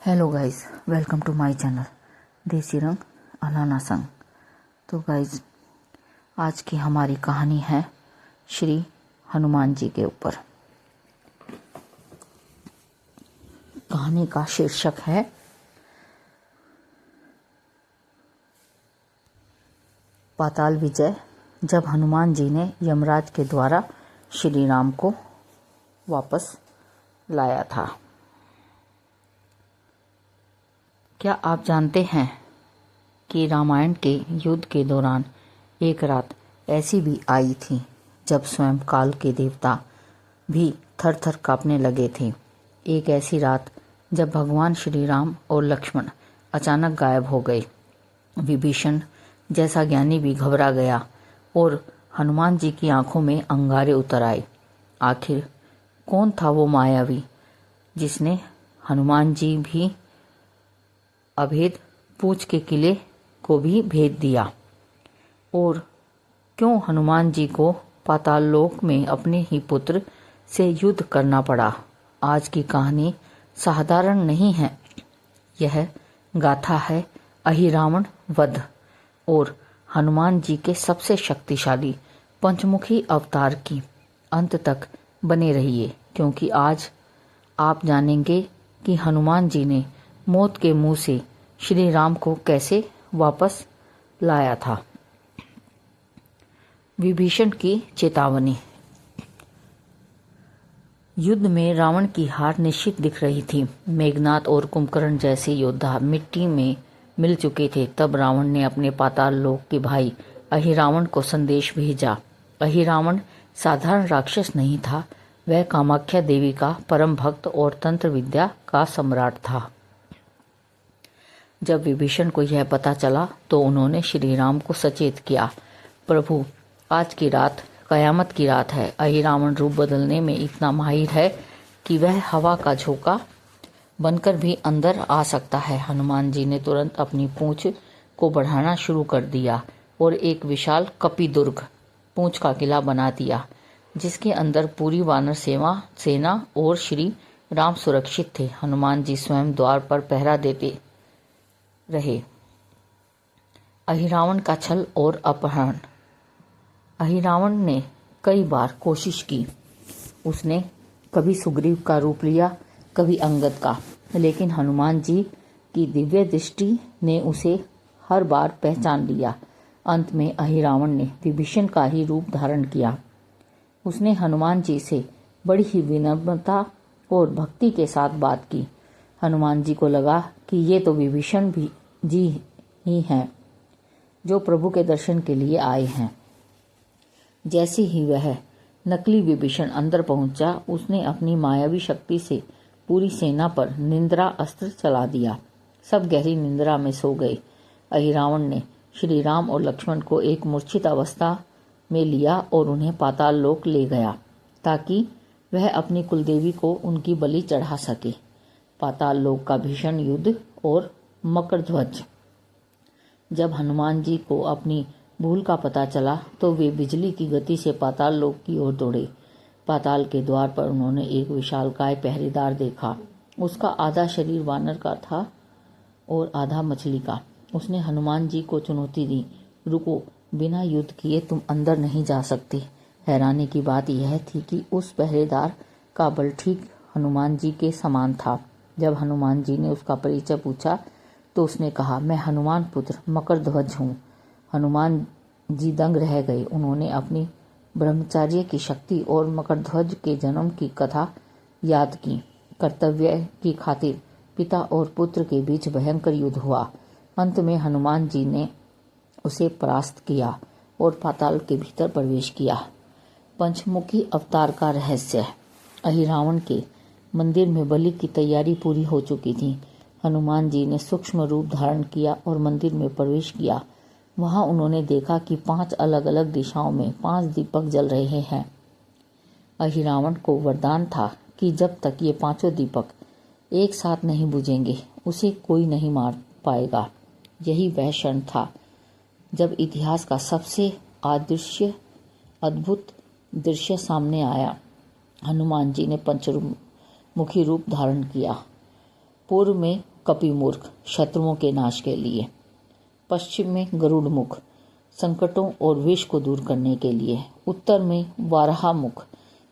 Hello guys, welcome to my channel Desi Rang Alana संग। तो guys, आज की हमारी कहानी है श्री हनुमान जी के ऊपर। कहानी का शीर्षक है पाताल विजय, जब हनुमान जी ने यमराज के द्वारा श्री राम को वापस लाया था। क्या आप जानते हैं कि रामायण के युद्ध के दौरान एक रात ऐसी भी आई थी जब स्वयं काल के देवता भी थर थर कांपने लगे थे। एक ऐसी रात जब भगवान श्री राम और लक्ष्मण अचानक गायब हो गए। विभीषण जैसा ज्ञानी भी घबरा गया और हनुमान जी की आंखों में अंगारे उतर आए। आखिर कौन था वो मायावी जिसने हनुमान जी भी अभेद पूछ के किले को भी भेद दिया, और क्यों हनुमान जी को पाताल लोक में अपने ही पुत्र से युद्ध करना पड़ा। आज की कहानी साधारण नहीं है। यह गाथा है अहिरावण वध और हनुमान जी के सबसे शक्तिशाली पंचमुखी अवतार की। अंत तक बने रहिए, क्योंकि आज आप जानेंगे कि हनुमान जी ने मौत के मुंह से श्री राम को कैसे वापस लाया था। विभीषण की चेतावनी। युद्ध में रावण की हार निश्चित दिख रही थी। मेघनाद और कुंभकर्ण जैसे योद्धा मिट्टी में मिल चुके थे। तब रावण ने अपने पाताल लोक के भाई अहिरावण को संदेश भेजा। अहिरावण साधारण राक्षस नहीं था, वह कामाख्या देवी का परम भक्त और तंत्र विद्या का सम्राट था। जब विभीषण को यह पता चला तो उन्होंने श्री राम को सचेत किया, प्रभु, आज की रात कयामत की रात है। अहिरावण रूप बदलने में इतना माहिर है कि वह हवा का झोंका बनकर भी अंदर आ सकता है। हनुमान जी ने तुरंत अपनी पूंछ को बढ़ाना शुरू कर दिया और एक विशाल कपिदुर्ग पूंछ का किला बना दिया, जिसके अंदर पूरी वानर सेना और श्री राम सुरक्षित थे। हनुमान जी स्वयं द्वार पर पहरा देते रहे। अहिरावण का छल और अपहरण। अहिरावण ने कई बार कोशिश की। उसने कभी सुग्रीव का रूप लिया, कभी अंगद का, लेकिन हनुमान जी की दिव्य दृष्टि ने उसे हर बार पहचान लिया। अंत में अहिरावण ने विभीषण का ही रूप धारण किया। उसने हनुमान जी से बड़ी ही विनम्रता और भक्ति के साथ बात की। हनुमान जी को लगा कि ये तो विभीषण भी जी ही हैं, जो प्रभु के दर्शन के लिए आए हैं। जैसे ही वह नकली विभीषण अंदर पहुंचा, उसने अपनी मायावी शक्ति से पूरी सेना पर निंद्रा अस्त्र चला दिया। सब गहरी निंद्रा में सो गए। अहिरावण ने श्री राम और लक्ष्मण को एक मूर्छित अवस्था में लिया और उन्हें पाताल लोक ले गया, ताकि वह अपनी कुलदेवी को उनकी बलि चढ़ा सके। पाताल लोक का भीषण युद्ध और मकरध्वज। जब हनुमान जी को अपनी भूल का पता चला तो वे बिजली की गति से पाताल लोक की ओर दौड़े। पाताल के द्वार पर उन्होंने एक विशालकाय पहरेदार देखा। उसका आधा शरीर वानर का था और आधा मछली का। उसने हनुमान जी को चुनौती दी, रुको, बिना युद्ध किए तुम अंदर नहीं जा सकते। हैरानी की बात यह थी कि उस पहरेदार का बल ठीक हनुमान जी के समान था। जब हनुमान जी ने उसका परिचय पूछा तो उसने कहा, मैं हनुमान पुत्र मकरध्वज हूँ। हनुमान जी दंग रह गए। उन्होंने अपनी ब्रह्मचार्य की शक्ति और मकरध्वज के जन्म की कथा याद की। कर्तव्य की खातिर पिता और पुत्र के बीच भयंकर युद्ध हुआ। अंत में हनुमान जी ने उसे परास्त किया और पाताल के भीतर प्रवेश किया। पंचमुखी अवतार का रहस्य। अहिरावण के मंदिर में बलि की तैयारी पूरी हो चुकी थी। हनुमान जी ने सूक्ष्म रूप धारण किया और मंदिर में प्रवेश किया। वहां उन्होंने देखा कि 5 अलग अलग दिशाओं में 5 दीपक जल रहे हैं। अहिरावण को वरदान था कि जब तक ये 5 दीपक एक साथ नहीं बुझेंगे, उसे कोई नहीं मार पाएगा। यही वह क्षण था जब इतिहास का सबसे अद्भुत दृश्य सामने आया। हनुमान जी ने पंचमुखी रूप धारण किया। पूर्व में कपिमूर्ख शत्रुओं के नाश के लिए। पश्चिम में गरुड़ मुख संकटों और विष को दूर करने के लिए। उत्तर में वाराह मुख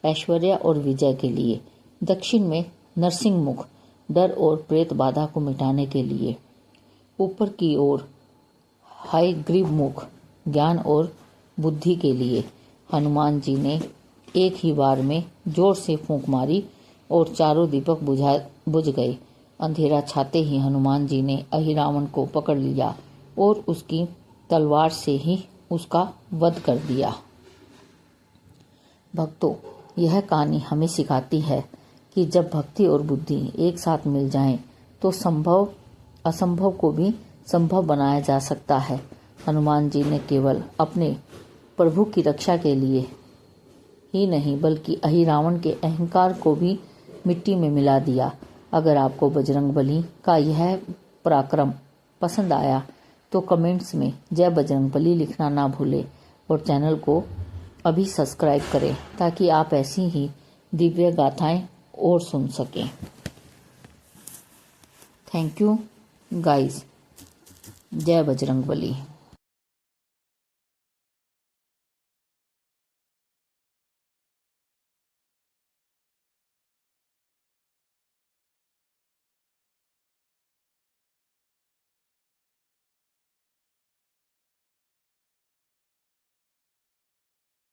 ऐश्वर्य और विजय के लिए। दक्षिण में नरसिंह मुख डर और प्रेत बाधा को मिटाने के लिए। ऊपर की ओर हयग्रीव मुख ज्ञान और बुद्धि के लिए। हनुमान जी ने एक ही बार में जोर से फूंक मारी और चारों दीपक बुझ गए। अंधेरा छाते ही हनुमान जी ने अहिरावण को पकड़ लिया और उसकी तलवार से ही उसका वध कर दिया। भक्तों, यह कहानी हमें सिखाती है कि जब भक्ति और बुद्धि एक साथ मिल जाएं, तो असंभव को भी संभव बनाया जा सकता है। हनुमान जी ने केवल अपने प्रभु की रक्षा के लिए ही नहीं, बल्कि अहिरावण के अहंकार को भी मिट्टी में मिला दिया। अगर आपको बजरंगबली का यह पराक्रम पसंद आया तो कमेंट्स में जय बजरंगबली लिखना ना भूलें और चैनल को अभी सब्सक्राइब करें ताकि आप ऐसी ही दिव्य गाथाएं और सुन सकें। Thank you guys. जय बजरंगबली।